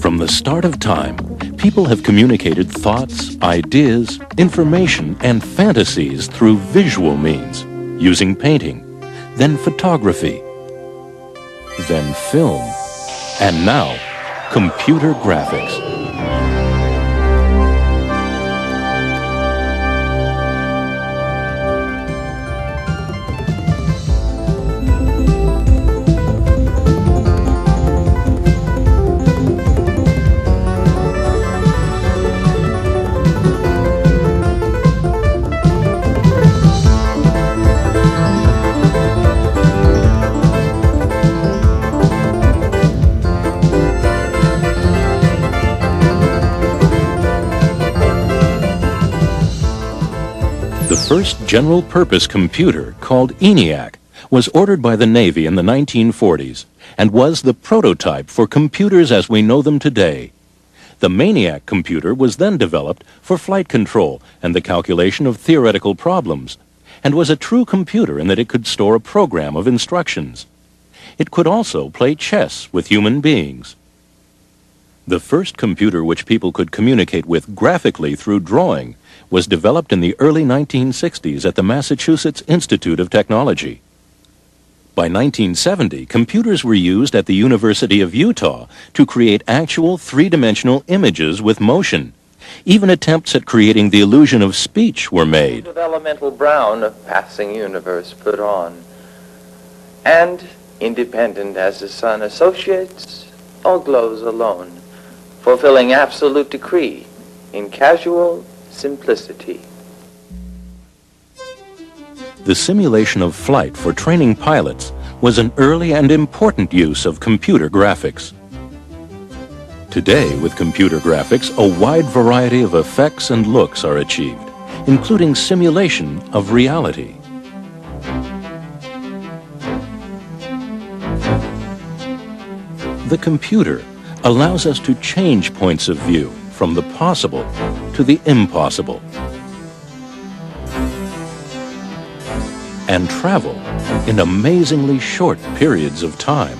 From the start of time, people have communicated thoughts, ideas, information, and fantasies through visual means, using painting, then photography, then film, and now, computer graphics. The first general-purpose computer, called ENIAC, was ordered by the Navy in the 1940s and was the prototype for computers as we know them today. The MANIAC computer was then developed for flight control and the calculation of theoretical problems, and was a true computer in that it could store a program of instructions. It could also play chess with human beings. The first computer which people could communicate with graphically through drawing was developed in the early 1960s at the Massachusetts Institute of Technology. By 1970, computers were used at the University of Utah to create actual three-dimensional images with motion. Even attempts at creating the illusion of speech were made. Of elemental brown of passing universe put on, and independent as the sun associates or glows alone, fulfilling absolute decree in casual simplicity. The simulation of flight for training pilots was an early and important use of computer graphics. Today, with computer graphics, a wide variety of effects and looks are achieved, including simulation of reality. The computer allows us to change points of view from the possible to the impossible, and travel in amazingly short periods of time.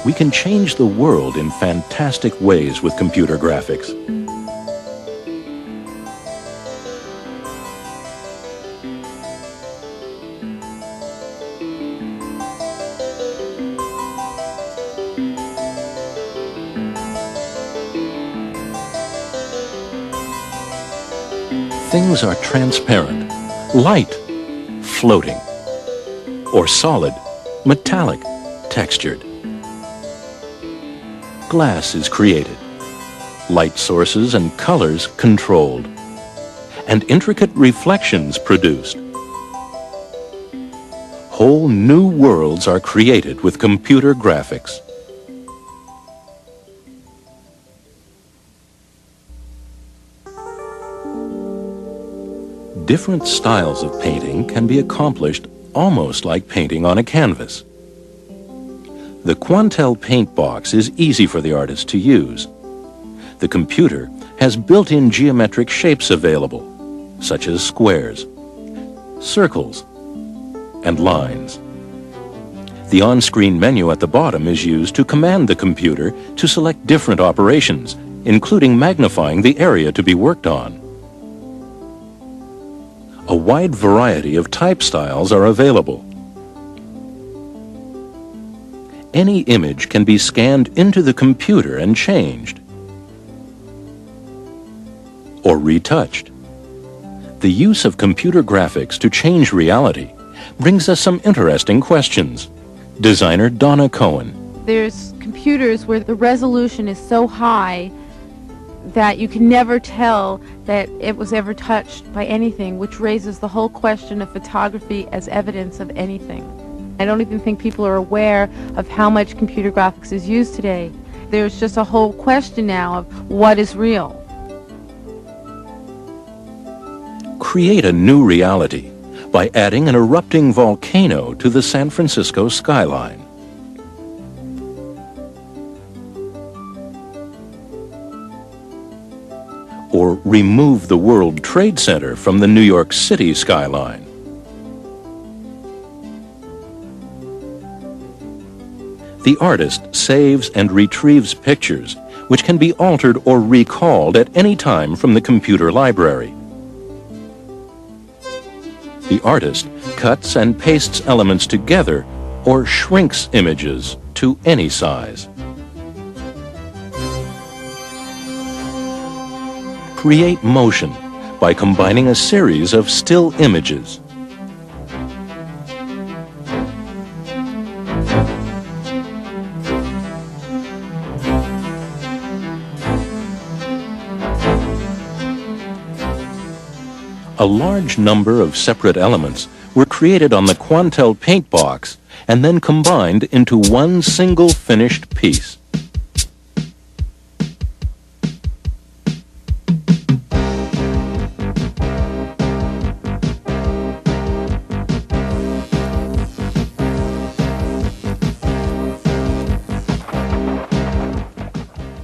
We can change the world in fantastic ways with computer graphics. Things are transparent, light, floating, or solid, metallic, textured. Glass is created, light sources and colors controlled, and intricate reflections produced. Whole new worlds are created with computer graphics. Different styles of painting can be accomplished almost like painting on a canvas. The Quantel paint box is easy for the artist to use. The computer has built-in geometric shapes available, such as squares, circles, and lines. The on-screen menu at the bottom is used to command the computer to select different operations, including magnifying the area to be worked on. A wide variety of type styles are available. Any image can be scanned into the computer and changed or retouched. The use of computer graphics to change reality brings us some interesting questions. Designer Donna Cohen. There's computers where the resolution is so high that you can never tell that it was ever touched by anything, which raises the whole question of photography as evidence of anything. I don't even think people are aware of how much computer graphics is used today. there's just a whole question now of what is real. Create a new reality by adding an erupting volcano to the San Francisco skyline. Or remove the World Trade Center from the New York City skyline. The artist saves and retrieves pictures which can be altered or recalled at any time from the computer library. The artist cuts and pastes elements together or shrinks images to any size. Create motion by combining a series of still images. A large number of separate elements were created on the Quantel paint box and then combined into one single finished piece.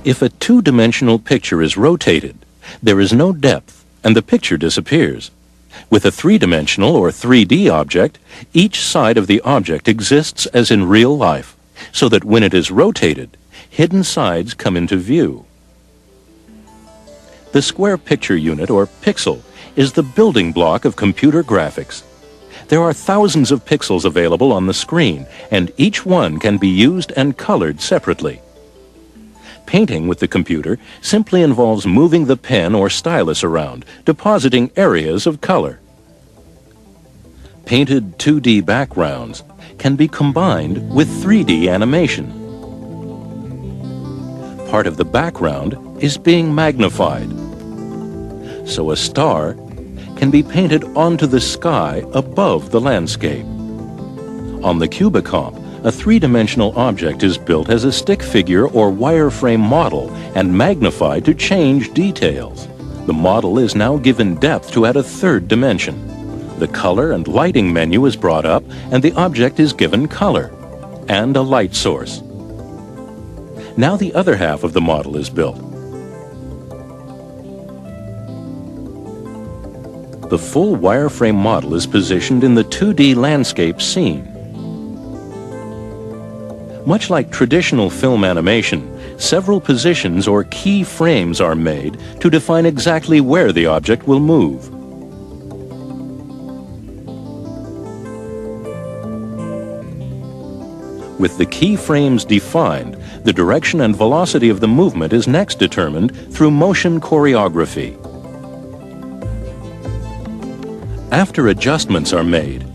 If a two-dimensional picture is rotated, there is no depth and the picture disappears. With a three-dimensional or 3D object, each side of the object exists as in real life, so that when it is rotated, hidden sides come into view. The square picture unit, or pixel, is the building block of computer graphics. There are thousands of pixels available on the screen, and each one can be used and colored separately. Painting with the computer simply involves moving the pen or stylus around, depositing areas of color. Painted 2D backgrounds can be combined with 3D animation. Part of the background is being magnified, so a star can be painted onto the sky above the landscape. On the Cubicomp, a three-dimensional object is built as a stick figure or wireframe model and magnified to change details. The model is now given depth to add a third dimension. The color and lighting menu is brought up and the object is given color and a light source. Now the other half of the model is built. The full wireframe model is positioned in the 2D landscape scene. Much like traditional film animation, several positions or key frames are made to define exactly where the object will move. With the key frames defined, the direction and velocity of the movement is next determined through motion choreography. After adjustments are made,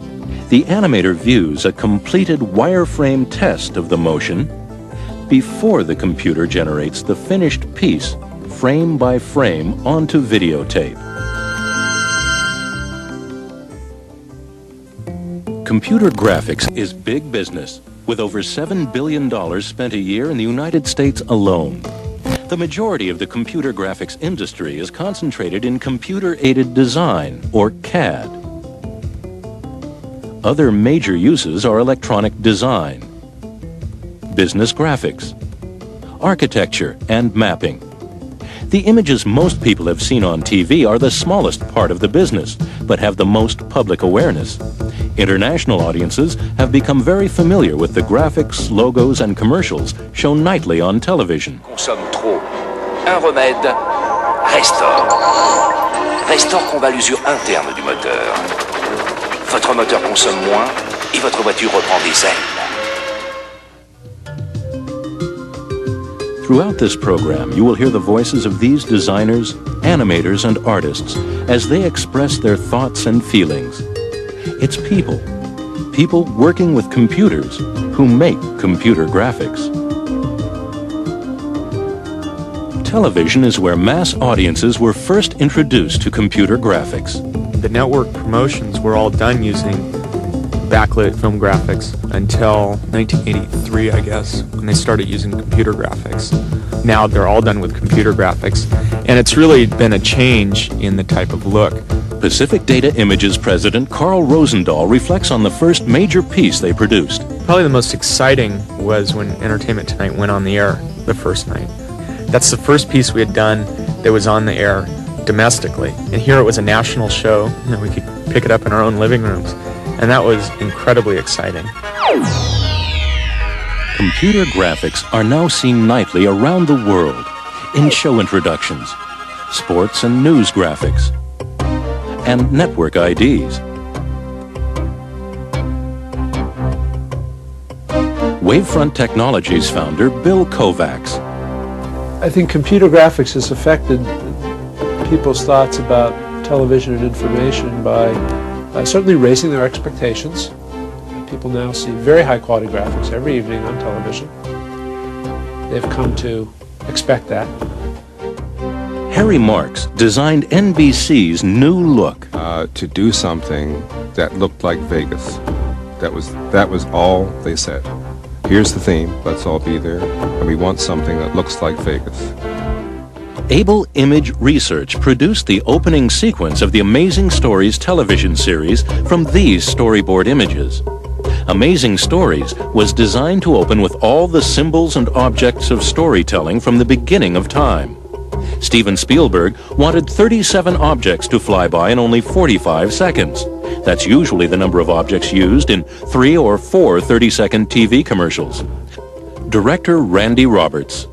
the animator views a completed wireframe test of the motion before the computer generates the finished piece, frame by frame, onto videotape. Computer graphics is big business, with over $7 billion spent a year in the United States alone. The majority of the computer graphics industry is concentrated in computer-aided design, or CAD. Other major uses are electronic design, business graphics, architecture, and mapping. The images most people have seen on TV are the smallest part of the business, but have the most public awareness. International audiences have become very familiar with the graphics, logos, and commercials shown nightly on television. Consomme trop. Un remède, Restore. Restore combat l'usure interne du moteur. Votre moteur consomme moins et votre voiture reprend des ailes. Throughout this program, you will hear the voices of these designers, animators, and artists as they express their thoughts and feelings. It's people working with computers who make computer graphics. Television is where mass audiences were first introduced to computer graphics. The network promotions were all done using backlit film graphics until 1983, I guess, when they started using computer graphics. Now they're all done with computer graphics, and it's really been a change in the type of look. Pacific Data Images president Carl Rosendahl reflects on the first major piece they produced. Probably the most exciting was when Entertainment Tonight went on the air the first night. That's the first piece we had done that was on the air domestically. And here it was a national show, and we could pick it up in our own living rooms. And that was incredibly exciting. Computer graphics are now seen nightly around the world in show introductions, sports and news graphics, and network IDs. Wavefront Technologies founder Bill Kovacs. I think computer graphics has affected people's thoughts about television and information by certainly raising their expectations. People now see very high quality graphics every evening on television. They've come to expect that. Harry Marks designed NBC's new look. To do something that looked like Vegas. That was all they said. Here's the theme, let's all be there, and we want something that looks like Vegas. Able Image Research produced the opening sequence of the Amazing Stories television series from these storyboard images. Amazing Stories was designed to open with all the symbols and objects of storytelling from the beginning of time. Steven Spielberg wanted 37 objects to fly by in only 45 seconds. That's usually the number of objects used in 3 or 4 30-second TV commercials. Director Randy Roberts.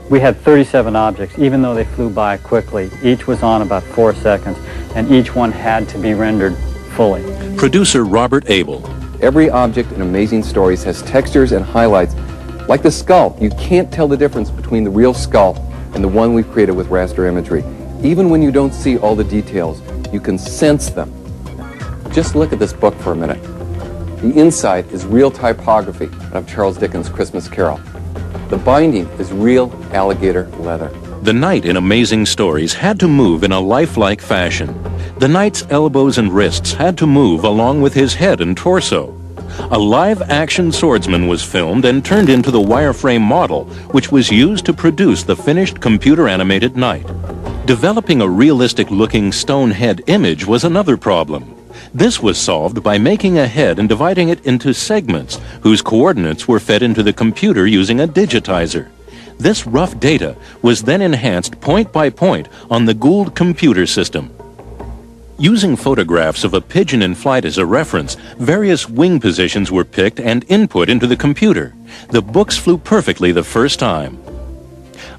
We had 37 objects, even though they flew by quickly. Each was on about 4 seconds, and each one had to be rendered fully. Producer Robert Abel. Every object in Amazing Stories has textures and highlights. Like the skull, you can't tell the difference between the real skull and the one we've created with raster imagery. Even when you don't see all the details, you can sense them. Just look at this book for a minute. The inside is real typography out of Charles Dickens' Christmas Carol. The binding is real alligator leather. The knight in Amazing Stories had to move in a lifelike fashion. The knight's elbows and wrists had to move along with his head and torso. A live-action swordsman was filmed and turned into the wireframe model, which was used to produce the finished computer-animated knight. Developing a realistic-looking stone head image was another problem. This was solved by making a head and dividing it into segments, whose coordinates were fed into the computer using a digitizer. This rough data was then enhanced point by point on the Gould computer system. Using photographs of a pigeon in flight as a reference, various wing positions were picked and input into the computer. The books flew perfectly the first time.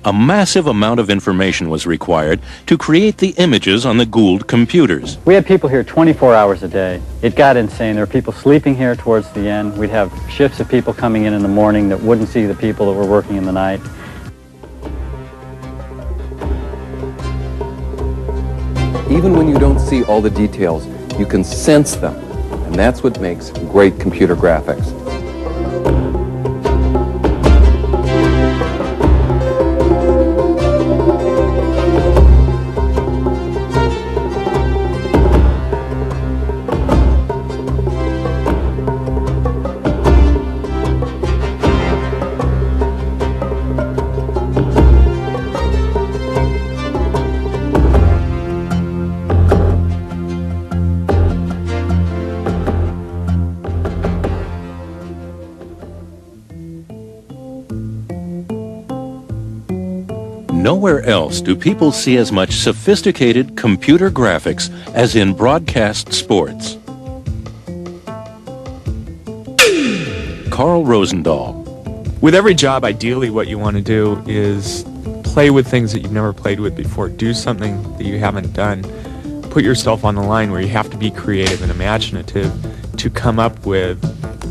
A massive amount of information was required to create the images on the Gould computers. We had people here 24 hours a day. It got insane. There were people sleeping here towards the end. We'd have shifts of people coming in the morning that wouldn't see the people that were working in the night. Even when you don't see all the details, you can sense them. And that's what makes great computer graphics. Nowhere else do people see as much sophisticated computer graphics as in broadcast sports. Carl Rosendahl. With every job, ideally what you want to do is play with things that you've never played with before. Do something that you haven't done. Put yourself on the line where you have to be creative and imaginative to come up with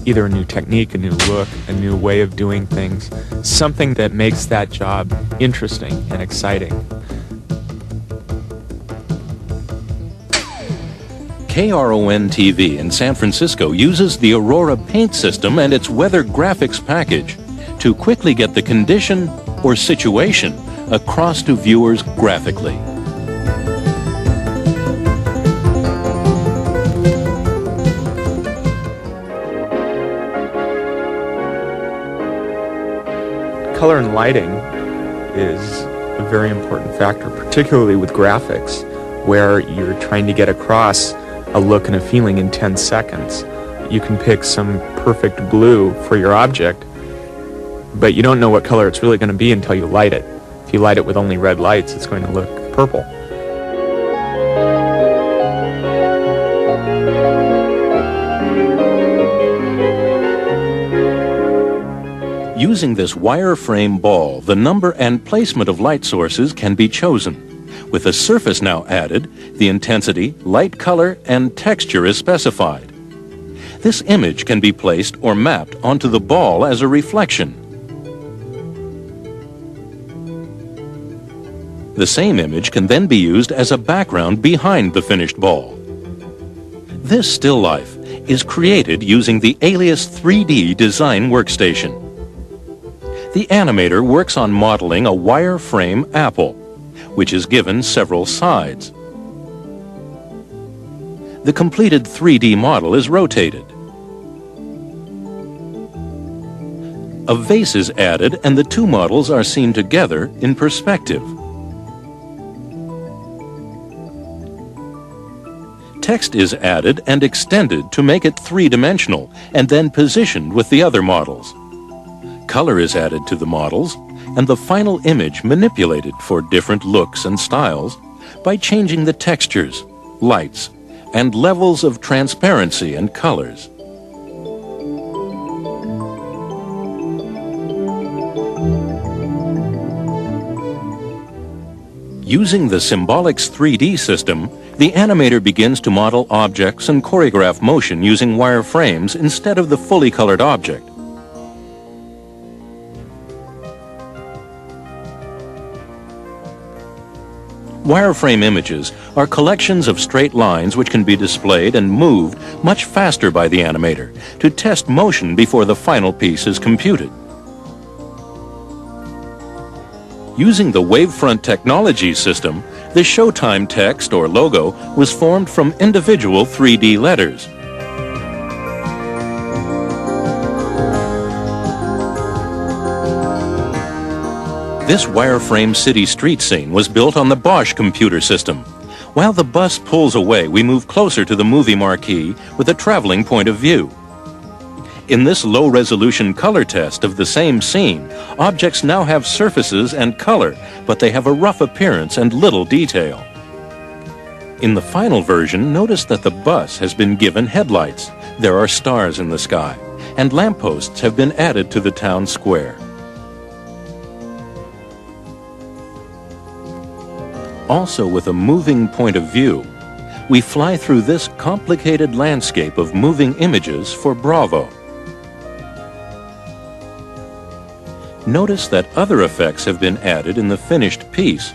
either a new technique, a new look, a new way of doing things, something that makes that job interesting and exciting. KRON-TV in San Francisco uses the Aurora Paint system and its weather graphics package to quickly get the condition or situation across to viewers graphically. color and lighting is a very important factor, particularly with graphics, where you're trying to get across a look and a feeling in 10 seconds. You can pick some perfect blue for your object, but you don't know what color it's really going to be until you light it. If you light it with only red lights, it's going to look purple. Using this wireframe ball, the number and placement of light sources can be chosen. With a surface now added, the intensity, light color, and texture is specified. This image can be placed or mapped onto the ball as a reflection. The same image can then be used as a background behind the finished ball. This still life is created using the Alias 3D design workstation. The animator works on modeling a wireframe apple, which is given several sides. The completed 3D model is rotated. A vase is added and the two models are seen together in perspective. Text is added and extended to make it three-dimensional and then positioned with the other models. Color is added to the models and the final image manipulated for different looks and styles by changing the textures, lights, and levels of transparency and colors. Using the Symbolics 3D system, the animator begins to model objects and choreograph motion using wireframes instead of the fully colored object. Wireframe images are collections of straight lines which can be displayed and moved much faster by the animator to test motion before the final piece is computed. Using the Wavefront Technologies system, the Showtime text or logo was formed from individual 3D letters. This wireframe city street scene was built on the Bosch computer system. While the bus pulls away, we move closer to the movie marquee with a traveling point of view. In this low-resolution color test of the same scene, objects now have surfaces and color, but they have a rough appearance and little detail. In the final version, notice that the bus has been given headlights. There are stars in the sky, and lampposts have been added to the town square. Also, with a moving point of view, we fly through this complicated landscape of moving images for Bravo. Notice that other effects have been added in the finished piece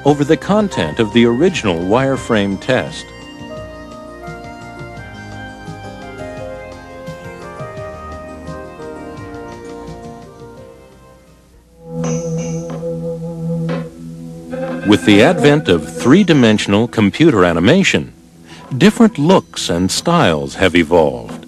over the content of the original wireframe test. With the advent of three-dimensional computer animation, different looks and styles have evolved.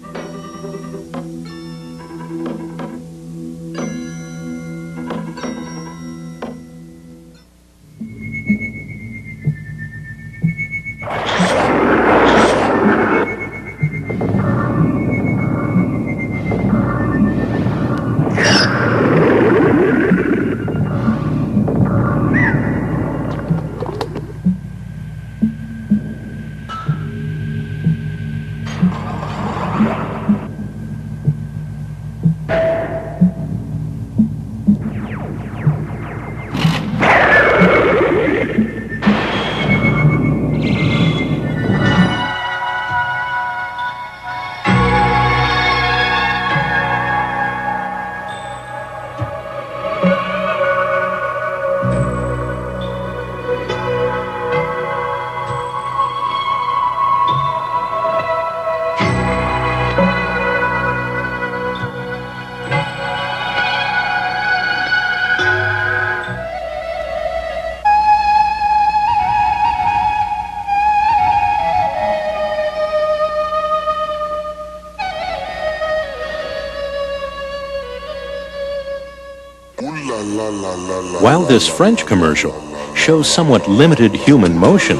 While this French commercial shows somewhat limited human motion,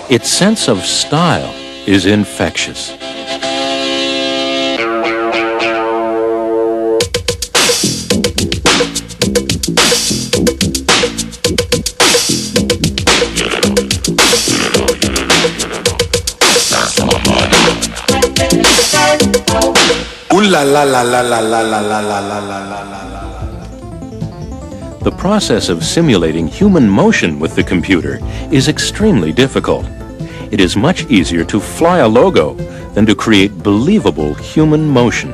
its sense of style is infectious. The process of simulating human motion with the computer is extremely difficult. It is much easier to fly a logo than to create believable human motion.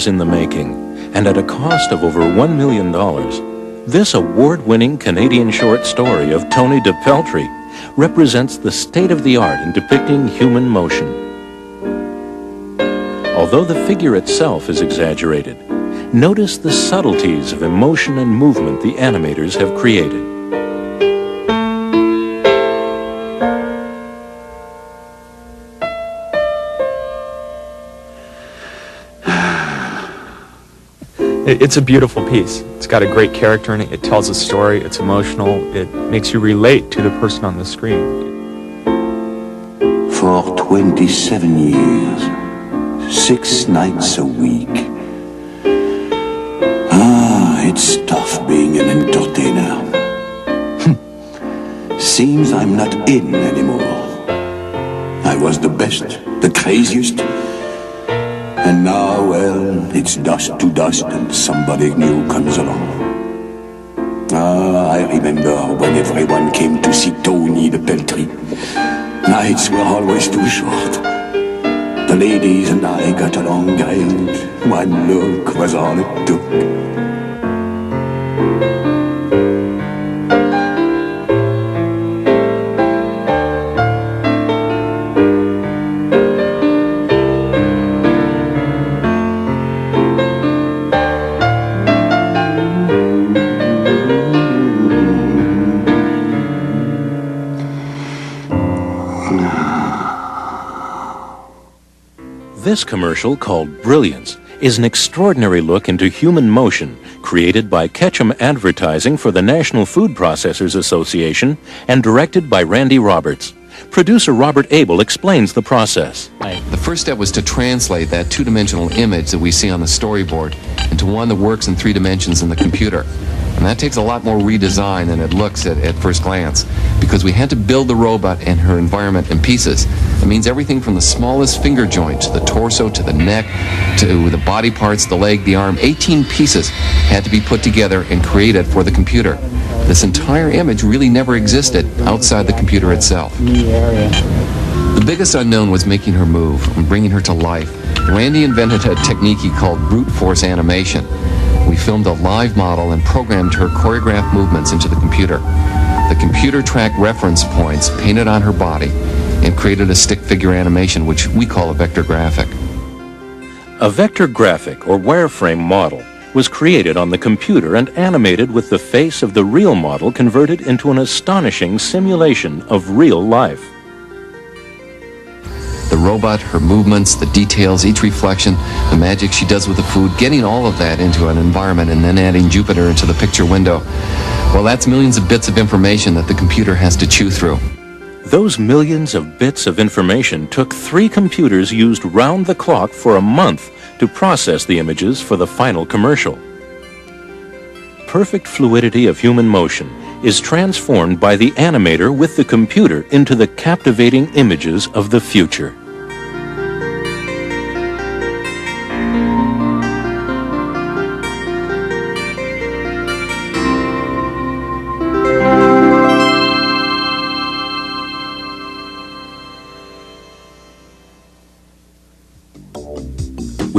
In the making, and at a cost of over $1 million, this award-winning Canadian short story of Tony DePeltry represents the state-of-the-art in depicting human motion. Although the figure itself is exaggerated, notice the subtleties of emotion and movement the animators have created. It's a beautiful piece. It's got a great character in it. It tells a story. It's emotional. It makes you relate to the person on the screen. For 27 years, 6 nights a week. It's tough being an entertainer. Seems I'm not in anymore. I was the best, the craziest. And now, well, it's dust to dust and somebody new comes along. I remember when everyone came to see Tony DePeltry. Nights were always too short. The ladies and I got along great. One look was all it took. This commercial, called Brilliance, is an extraordinary look into human motion created by Ketchum Advertising for the National Food Processors Association and directed by Randy Roberts. Producer Robert Abel explains the process. The first step was to translate that two-dimensional image that we see on the storyboard into one that works in 3 dimensions in the computer. And that takes a lot more redesign than it looks at first glance, because we had to build the robot and her environment in pieces. It means everything from the smallest finger joint to the torso to the neck to the body parts, the leg, the arm. 18 pieces had to be put together and created for the computer. This entire image really never existed outside the computer itself. The biggest unknown was making her move and bringing her to life. Randy invented a technique he called brute force animation. We filmed a live model and programmed her choreographed movements into the computer. The computer tracked reference points painted on her body and created a stick figure animation, which we call a vector graphic. A vector graphic, or wireframe model, was created on the computer and animated with the face of the real model converted into an astonishing simulation of real life. The robot, her movements, the details, each reflection, the magic she does with the food, getting all of that into an environment and then adding Jupiter into the picture window. Well, that's millions of bits of information that the computer has to chew through. Those millions of bits of information took 3 computers used round the clock for a month to process the images for the final commercial. Perfect fluidity of human motion is transformed by the animator with the computer into the captivating images of the future.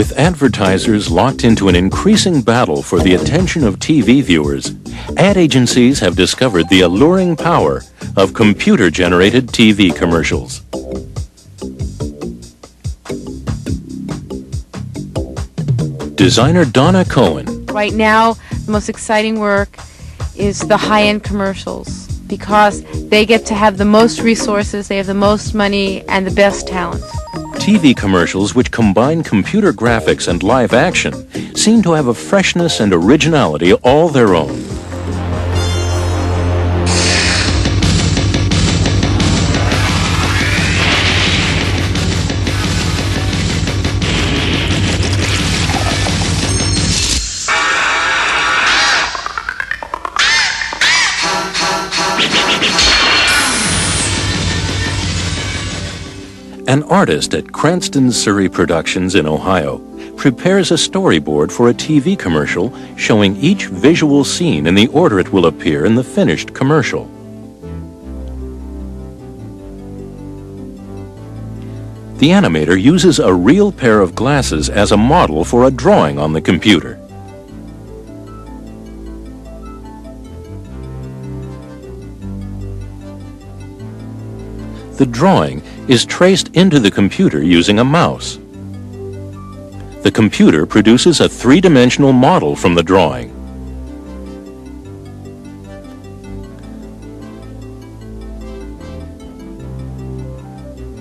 With advertisers locked into an increasing battle for the attention of TV viewers, ad agencies have discovered the alluring power of computer-generated TV commercials. Designer Donna Cohen. Right now, the most exciting work is the high-end commercials because they get to have the most resources, they have the most money, and the best talent. TV commercials which combine computer graphics and live action seem to have a freshness and originality all their own. An artist at Cranston Surrey Productions in Ohio prepares a storyboard for a TV commercial showing each visual scene in the order it will appear in the finished commercial. The animator uses a real pair of glasses as a model for a drawing on the computer. The drawing is traced into the computer using a mouse. The computer produces a three-dimensional model from the drawing.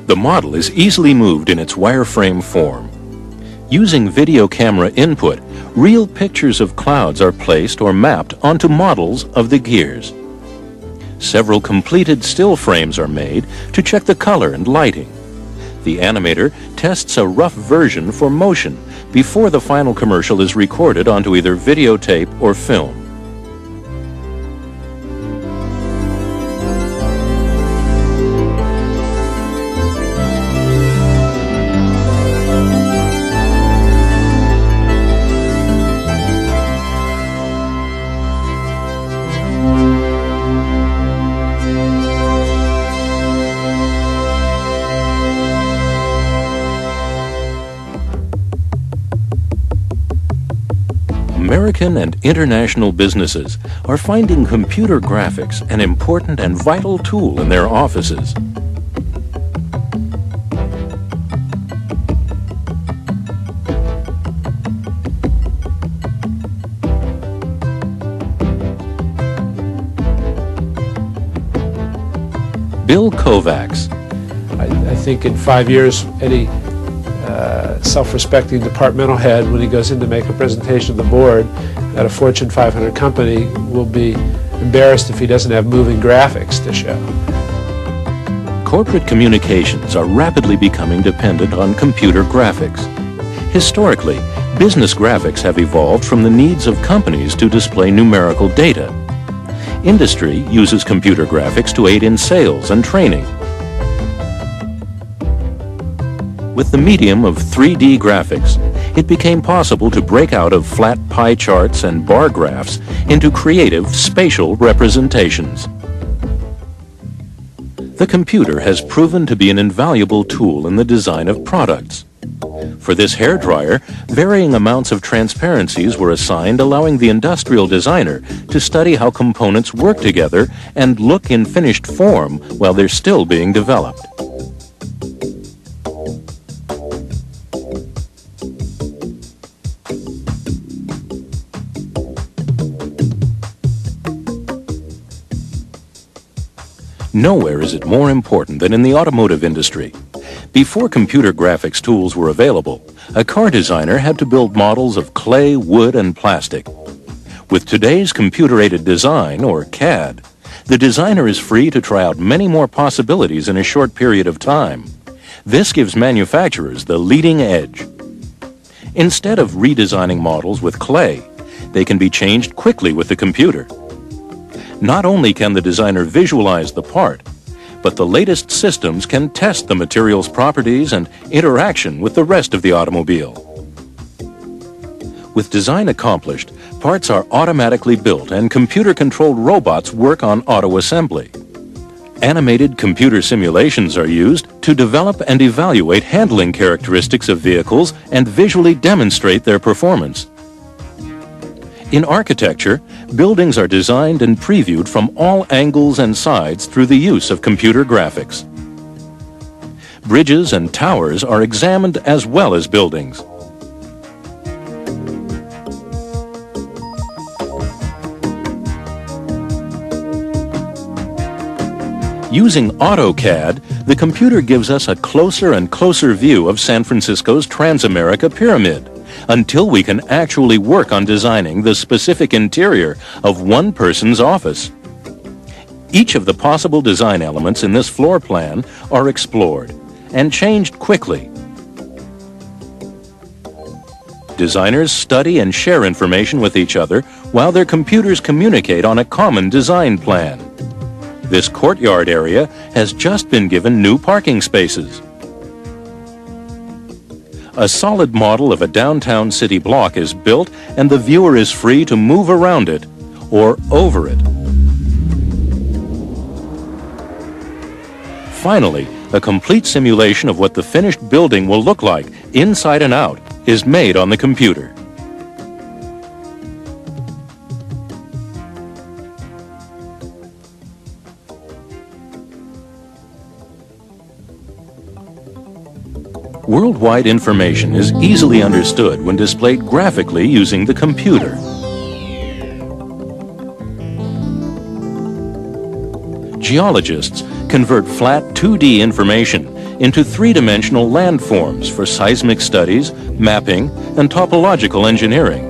The model is easily moved in its wireframe form. Using video camera input, real pictures of clouds are placed or mapped onto models of the gears. Several completed still frames are made to check the color and lighting. The animator tests a rough version for motion before the final commercial is recorded onto either videotape or film. American and international businesses are finding computer graphics an important and vital tool in their offices. Bill Kovacs. I think in 5 years, any self-respecting departmental head, when he goes in to make a presentation to the board at a Fortune 500 company, will be embarrassed if he doesn't have moving graphics to show. Corporate communications are rapidly becoming dependent on computer graphics. Historically, business graphics have evolved from the needs of companies to display numerical data. Industry uses computer graphics to aid in sales and training. With the medium of 3D graphics, it became possible to break out of flat pie charts and bar graphs into creative spatial representations. The computer has proven to be an invaluable tool in the design of products. For this hairdryer, varying amounts of transparencies were assigned, allowing the industrial designer to study how components work together and look in finished form while they're still being developed. Nowhere is it more important than in the automotive industry. Before computer graphics tools were available, a car designer had to build models of clay, wood, and plastic. With today's computer-aided design, or CAD, the designer is free to try out many more possibilities in a short period of time. This gives manufacturers the leading edge. Instead of redesigning models with clay, they can be changed quickly with the computer. Not only can the designer visualize the part, but the latest systems can test the material's properties and interaction with the rest of the automobile. With design accomplished, parts are automatically built and computer-controlled robots work on auto assembly. Animated computer simulations are used to develop and evaluate handling characteristics of vehicles and visually demonstrate their performance. In architecture, buildings are designed and previewed from all angles and sides through the use of computer graphics. Bridges and towers are examined as well as buildings. Using AutoCAD, the computer gives us a closer and closer view of San Francisco's Transamerica Pyramid, until we can actually work on designing the specific interior of one person's office. Each of the possible design elements in this floor plan are explored and changed quickly. Designers study and share information with each other while their computers communicate on a common design plan. This courtyard area has just been given new parking spaces. A solid model of a downtown city block is built, and the viewer is free to move around it or over it. Finally, a complete simulation of what the finished building will look like, inside and out, is made on the computer. Worldwide information is easily understood when displayed graphically using the computer. Geologists convert flat 2D information into three-dimensional landforms for seismic studies, mapping, and topological engineering.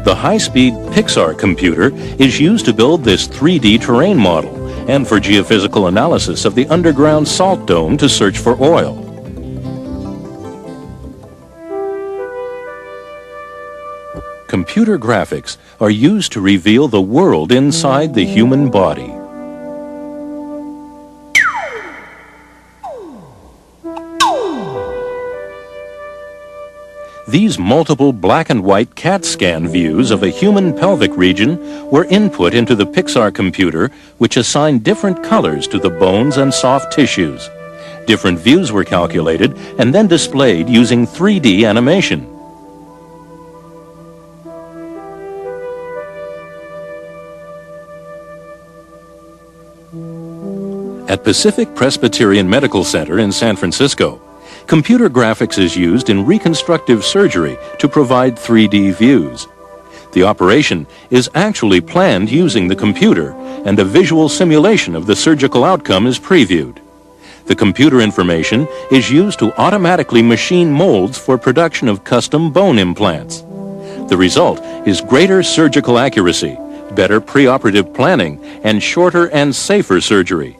The high-speed Pixar computer is used to build this 3D terrain model and for geophysical analysis of the underground salt dome to search for oil. Computer graphics are used to reveal the world inside the human body. These multiple black and white CAT scan views of a human pelvic region were input into the Pixar computer, which assigned different colors to the bones and soft tissues. Different views were calculated and then displayed using 3D animation. At Pacific Presbyterian Medical Center in San Francisco, computer graphics is used in reconstructive surgery to provide 3D views. The operation is actually planned using the computer, and a visual simulation of the surgical outcome is previewed. The computer information is used to automatically machine molds for production of custom bone implants. The result is greater surgical accuracy, better preoperative planning, and shorter and safer surgery.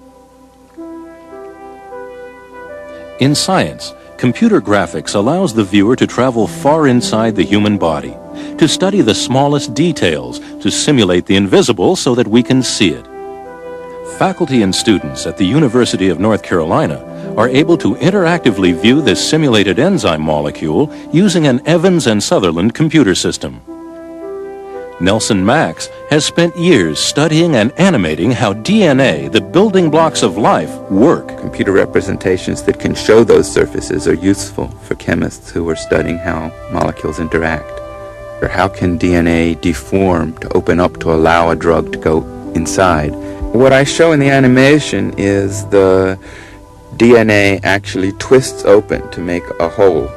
In science, computer graphics allows the viewer to travel far inside the human body, to study the smallest details, to simulate the invisible so that we can see it. Faculty and students at the University of North Carolina are able to interactively view this simulated enzyme molecule using an Evans and Sutherland computer system. Nelson Max has spent years studying and animating how DNA, the building blocks of life, work. Computer representations that can show those surfaces are useful for chemists who are studying how molecules interact. Or how can DNA deform to open up to allow a drug to go inside? What I show in the animation is the DNA actually twists open to make a hole,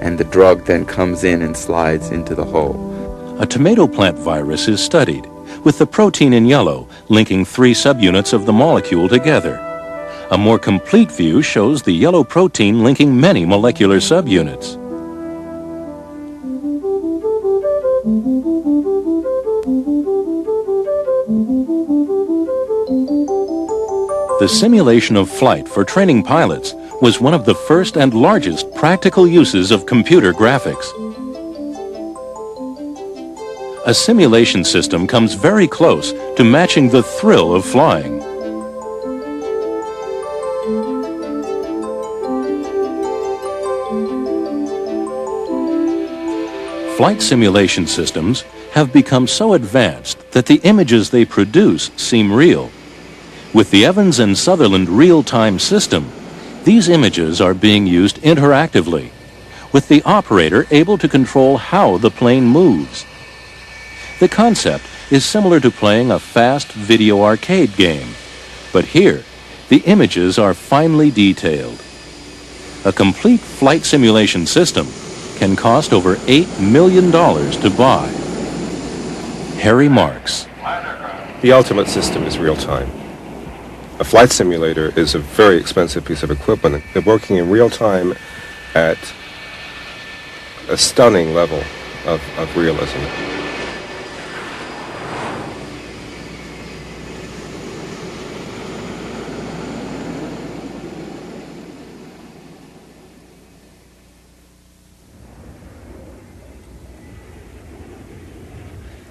and the drug then comes in and slides into the hole. A tomato plant virus is studied, with the protein in yellow linking 3 subunits of the molecule together. A more complete view shows the yellow protein linking many molecular subunits. The simulation of flight for training pilots was one of the first and largest practical uses of computer graphics. A simulation system comes very close to matching the thrill of flying. Flight simulation systems have become so advanced that the images they produce seem real. With the Evans and Sutherland real-time system, these images are being used interactively, with the operator able to control how the plane moves. The concept is similar to playing a fast video arcade game, but here, the images are finely detailed. A complete flight simulation system can cost over $8 million to buy. Harry Marks. The ultimate system is real-time. A flight simulator is a very expensive piece of equipment. They're working in real time at a stunning level of realism.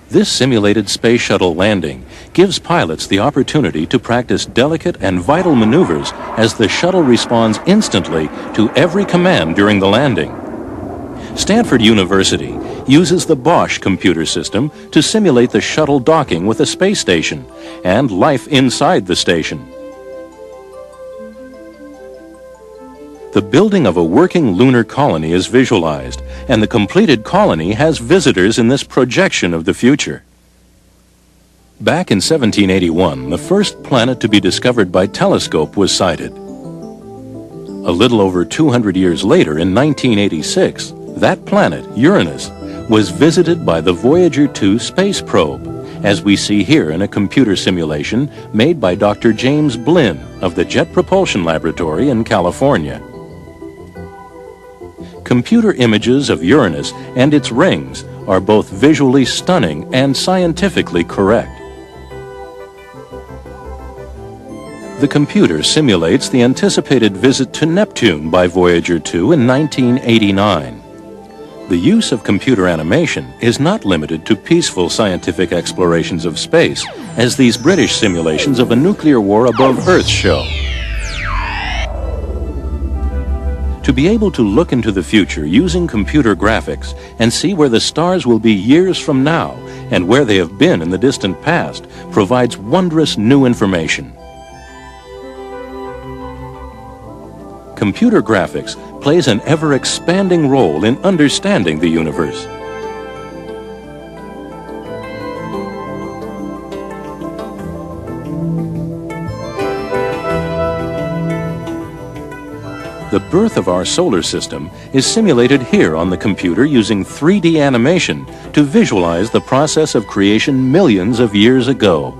This simulated space shuttle landing gives pilots the opportunity to practice delicate and vital maneuvers as the shuttle responds instantly to every command during the landing. Stanford University uses the Bosch computer system to simulate the shuttle docking with a space station and life inside the station. The building of a working lunar colony is visualized, and the completed colony has visitors in this projection of the future. Back in 1781, the first planet to be discovered by telescope was sighted. A little over 200 years later, in 1986, that planet, Uranus, was visited by the Voyager 2 space probe, as we see here in a computer simulation made by Dr. James Blinn of the Jet Propulsion Laboratory in California. Computer images of Uranus and its rings are both visually stunning and scientifically correct. The computer simulates the anticipated visit to Neptune by Voyager 2 in 1989. The use of computer animation is not limited to peaceful scientific explorations of space, as these British simulations of a nuclear war above Earth show. To be able to look into the future using computer graphics and see where the stars will be years from now and where they have been in the distant past provides wondrous new information. Computer graphics plays an ever-expanding role in understanding the universe. The birth of our solar system is simulated here on the computer using 3D animation to visualize the process of creation millions of years ago.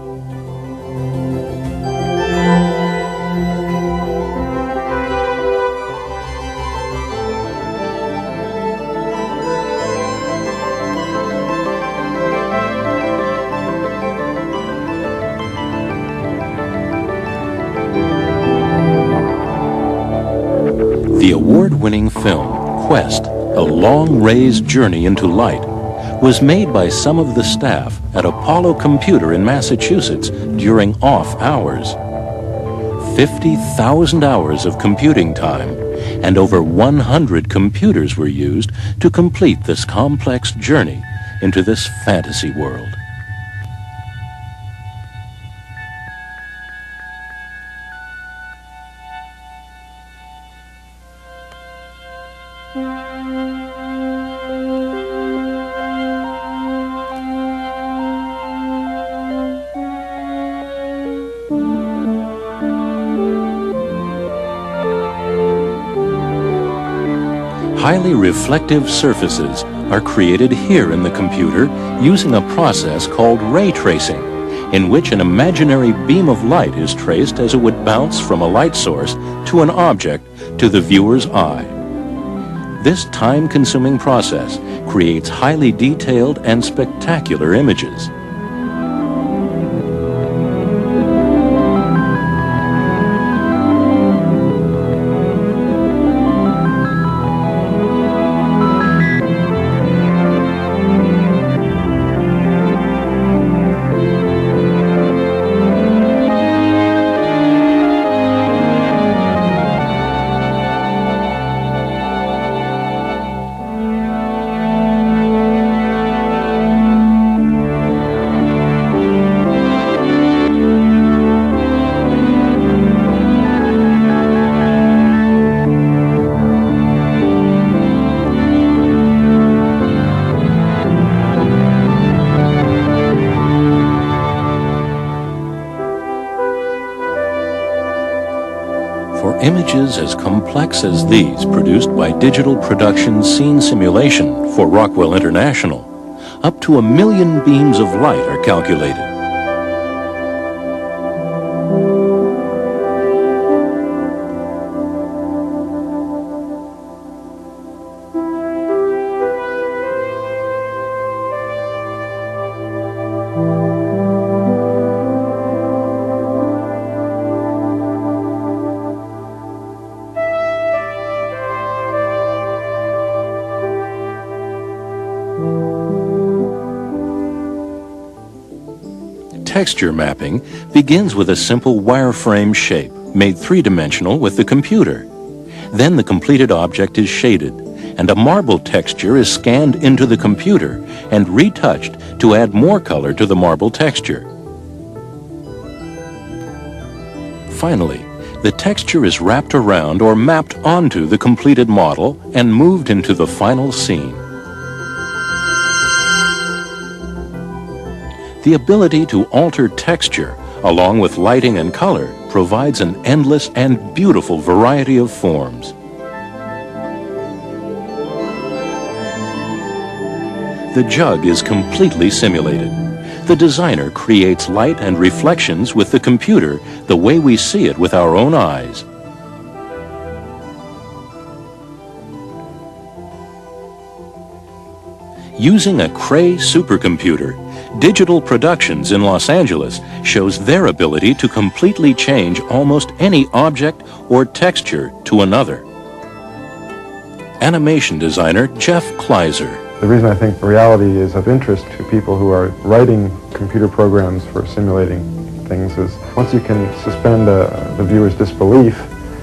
The award-winning film, Quest, A Long-Ray's Journey into Light, was made by some of the staff at Apollo Computer in Massachusetts during off hours. 50,000 hours of computing time and over 100 computers were used to complete this complex journey into this fantasy world. Highly reflective surfaces are created here in the computer using a process called ray tracing, in which an imaginary beam of light is traced as it would bounce from a light source to an object to the viewer's eye. This time-consuming process creates highly detailed and spectacular images. images as complex as these produced by Digital Productions Scene Simulation for Rockwell International, up to 1 million beams of light are calculated. Texture mapping begins with a simple wireframe shape made three-dimensional with the computer. Then the completed object is shaded, and a marble texture is scanned into the computer and retouched to add more color to the marble texture. Finally, the texture is wrapped around or mapped onto the completed model and moved into the final scene. The ability to alter texture, along with lighting and color, provides an endless and beautiful variety of forms. The jug is completely simulated. The designer creates light and reflections with the computer the way we see it with our own eyes. Using a Cray supercomputer, Digital Productions in Los Angeles shows their ability to completely change almost any object or texture to another. Animation designer Jeff Kleiser. The reason I think reality is of interest to people who are writing computer programs for simulating things is once you can suspend the viewer's disbelief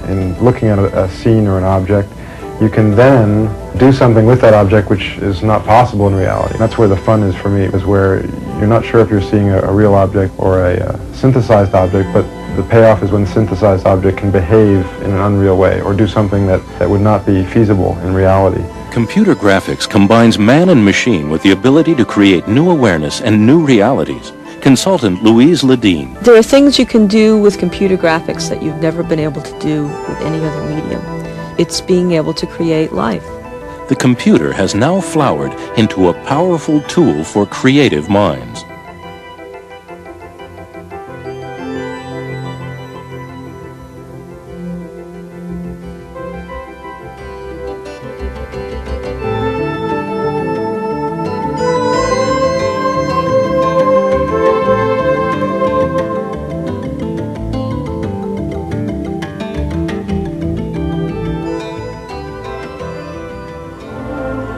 in looking at a scene or an object, you can then do something with that object which is not possible in reality. That's where the fun is for me, is where you're not sure if you're seeing a real object or a synthesized object, but the payoff is when the synthesized object can behave in an unreal way or do something that would not be feasible in reality. Computer graphics combines man and machine with the ability to create new awareness and new realities. Consultant Louise Ledeen. There are things you can do with computer graphics that you've never been able to do with any other medium. It's being able to create life. The computer has now flowered into a powerful tool for creative minds.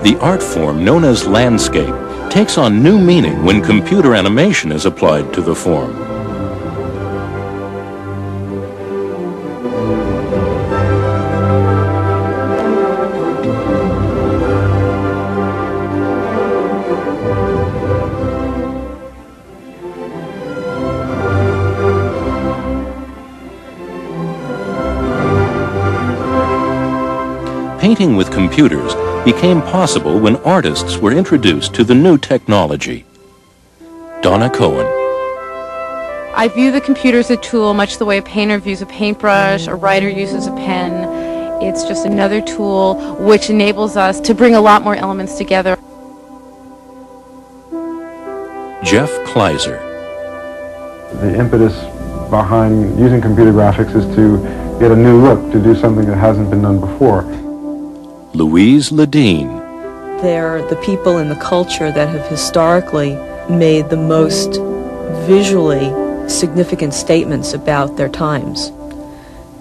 The art form known as landscape takes on new meaning when computer animation is applied to the form. Painting with computers became possible when artists were introduced to the new technology. Donna Cohen. I view the computer as a tool much the way a painter views a paintbrush, a writer uses a pen. It's just another tool which enables us to bring a lot more elements together. Jeff Kleiser. The impetus behind using computer graphics is to get a new look, to do something that hasn't been done before. Louise Ledeen. They're the people in the culture that have historically made the most visually significant statements about their times.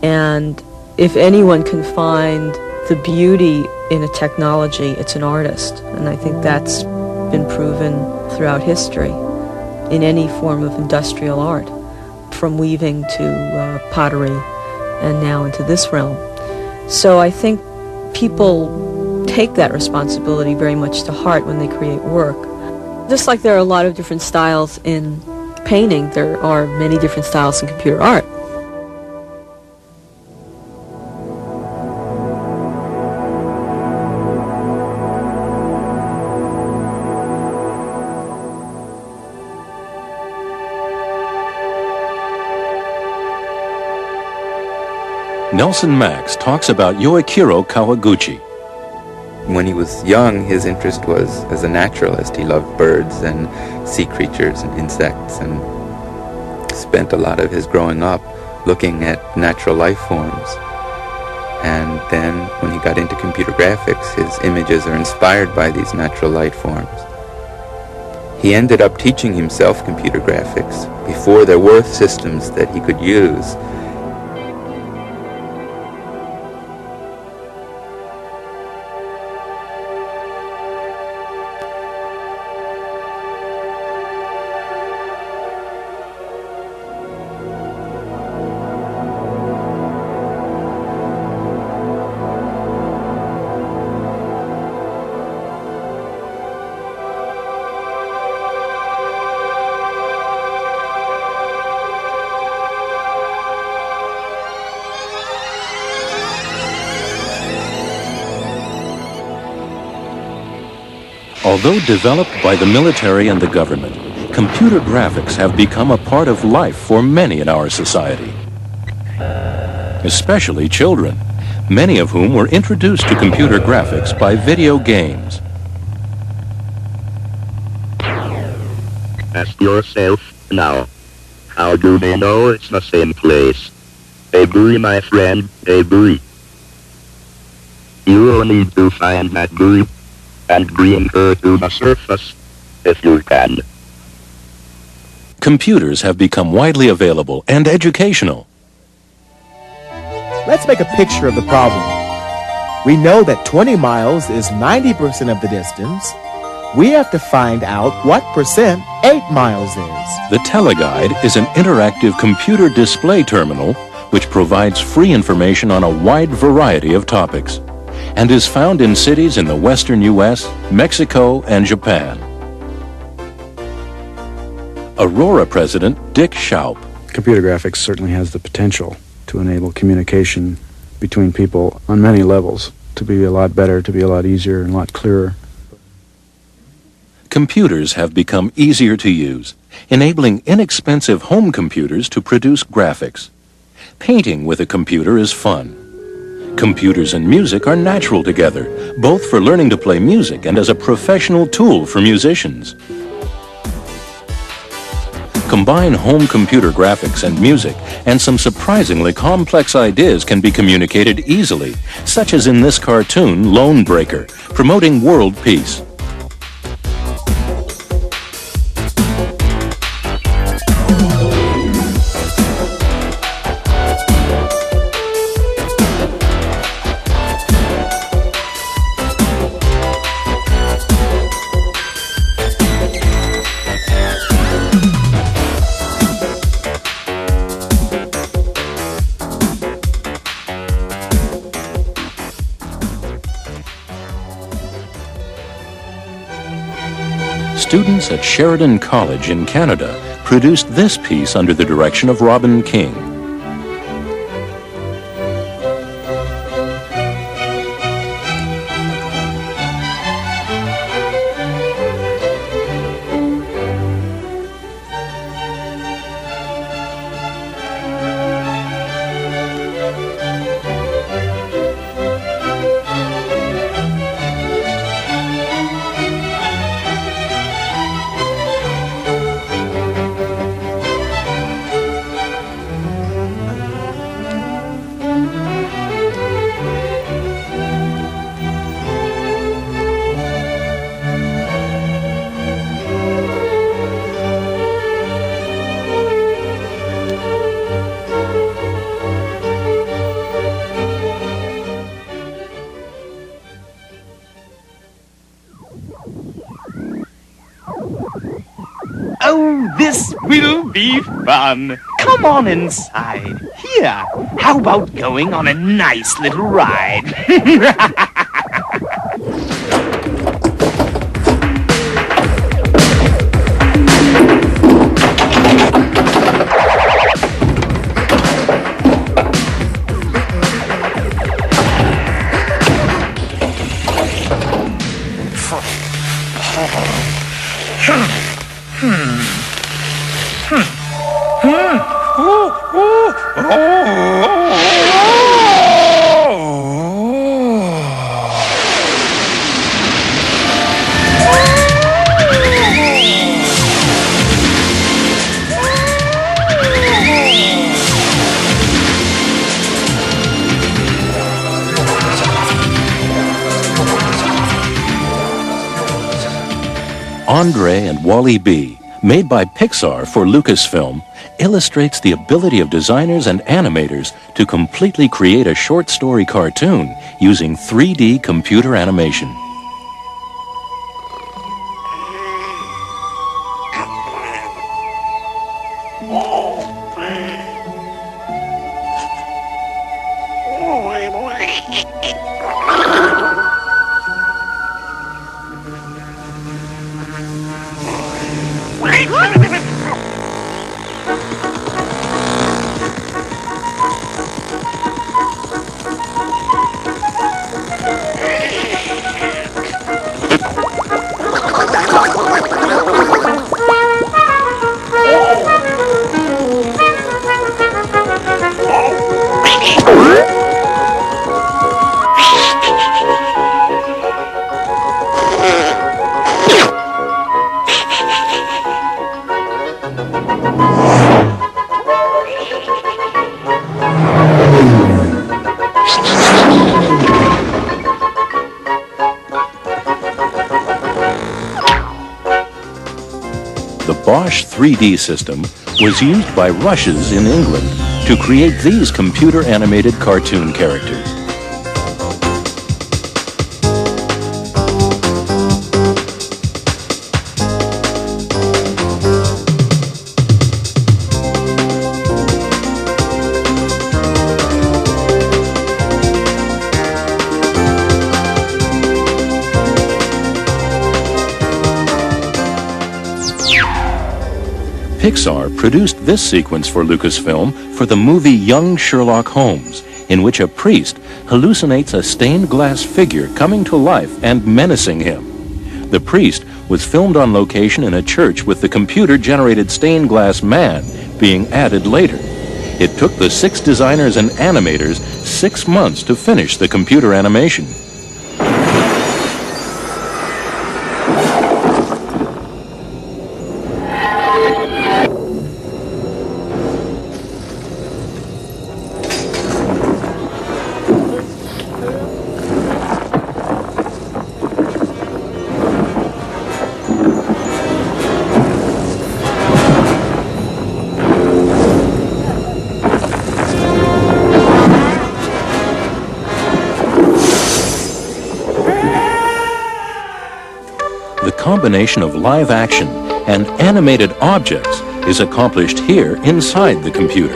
And if anyone can find the beauty in a technology, it's an artist. And I think that's been proven throughout history in any form of industrial art, from weaving to pottery and now into this realm. So I think people take that responsibility very much to heart when they create work. Just like there are a lot of different styles in painting, there are many different styles in computer art. Nelson Max talks about Yoichiro Kawaguchi. When he was young, his interest was as a naturalist. He loved birds and sea creatures and insects, and spent a lot of his growing up looking at natural life forms. And then when he got into computer graphics, his images are inspired by these natural light forms. He ended up teaching himself computer graphics before there were systems that he could use. Although developed by the military and the government, computer graphics have become a part of life for many in our society, especially children, many of whom were introduced to computer graphics by video games. Ask yourself now, how do they know it's the same place? Agree, my friend, agree. You will need to find that group and bring her to the surface, if you can. Computers have become widely available and educational. Let's make a picture of the problem. We know that 20 miles is 90% of the distance. We have to find out what percent 8 miles is. The Teleguide is an interactive computer display terminal which provides free information on a wide variety of topics, and is found in cities in the western U.S., Mexico, and Japan. Aurora President Dick Schaup. Computer graphics certainly has the potential to enable communication between people on many levels, to be a lot better, to be a lot easier, and a lot clearer. Computers have become easier to use, enabling inexpensive home computers to produce graphics. Painting with a computer is fun. Computers and music are natural together, both for learning to play music and as a professional tool for musicians. Combine home computer graphics and music, and some surprisingly complex ideas can be communicated easily, such as in this cartoon, Lone Breaker, promoting world peace. Students at Sheridan College in Canada produced this piece under the direction of Robin King. Oh, this will be fun. Come on inside. Here, how about going on a nice little ride? Andre and Wall-E B, made by Pixar for Lucasfilm, illustrates the ability of designers and animators to completely create a short story cartoon using 3D computer animation. The Bosch 3D system was used by Rushes in England to create these computer-animated cartoon characters. Pixar produced this sequence for Lucasfilm for the movie Young Sherlock Holmes, in which a priest hallucinates a stained glass figure coming to life and menacing him. The priest was filmed on location in a church with the computer-generated stained glass man being added later. It took the 6 designers and animators 6 months to finish the computer animation. The combination of live action and animated objects is accomplished here inside the computer.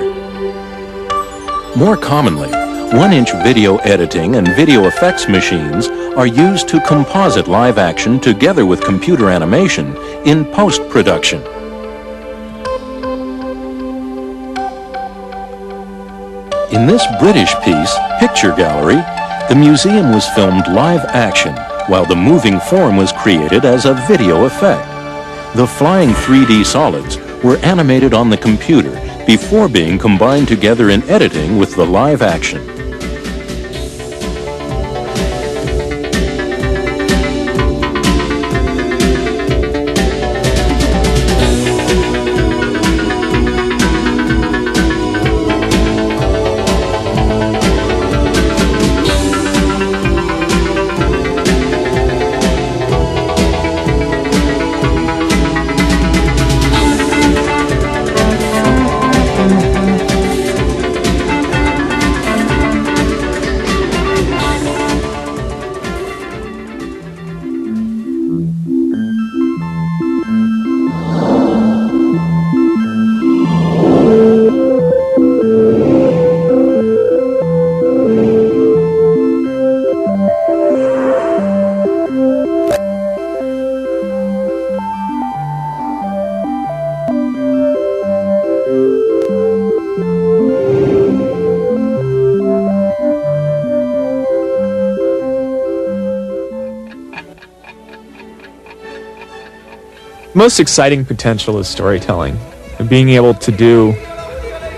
More commonly, 1-inch video editing and video effects machines are used to composite live action together with computer animation in post-production. In this British piece, Picture Gallery, the museum was filmed live action, while the moving form was created as a video effect. The flying 3D solids were animated on the computer before being combined together in editing with the live action. Most exciting potential is storytelling, and being able to do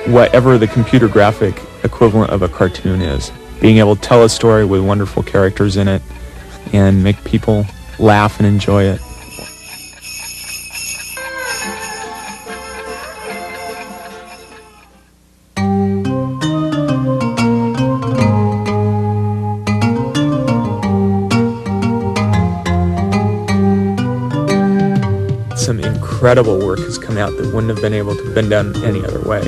whatever the computer graphic equivalent of a cartoon is. Being able to tell a story with wonderful characters in it and make people laugh and enjoy it. some incredible work has come out that wouldn't have been able to have been done any other way.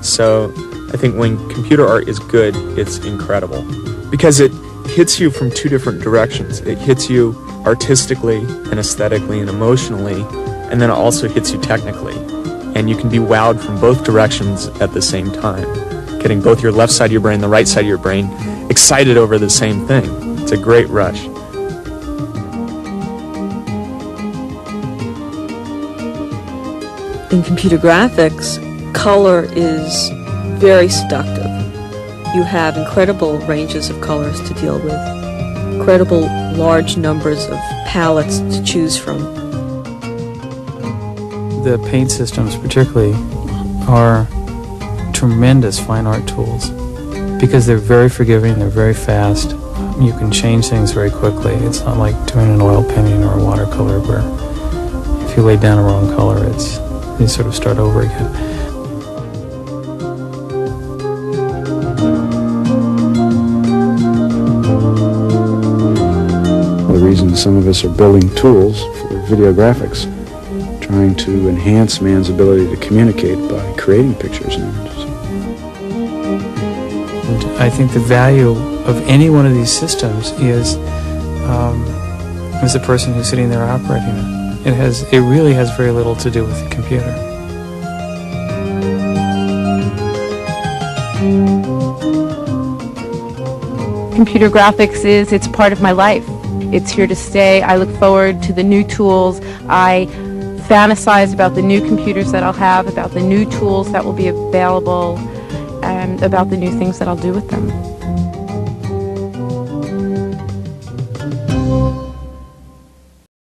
So I think when computer art is good, it's incredible. Because it hits you from two different directions. It hits you artistically and aesthetically and emotionally, and then it also hits you technically. And you can be wowed from both directions at the same time, getting both your left side of your brain and the right side of your brain excited over the same thing. It's a great rush. In computer graphics, color is very seductive. You have incredible ranges of colors to deal with, incredible large numbers of palettes to choose from. The paint systems particularly are tremendous fine art tools because they're very forgiving, they're very fast. You can change things very quickly. It's not like doing an oil painting or a watercolor where if you lay down a wrong color, you sort of start over again. The reason some of us are building tools for video graphics, trying to enhance man's ability to communicate by creating pictures and images. And I think the value of any one of these systems is the person who's sitting there operating it. It really has very little to do with the computer. Computer graphics it's part of my life. It's here to stay. I look forward to the new tools. I fantasize about the new computers that I'll have, about the new tools that will be available, and about the new things that I'll do with them.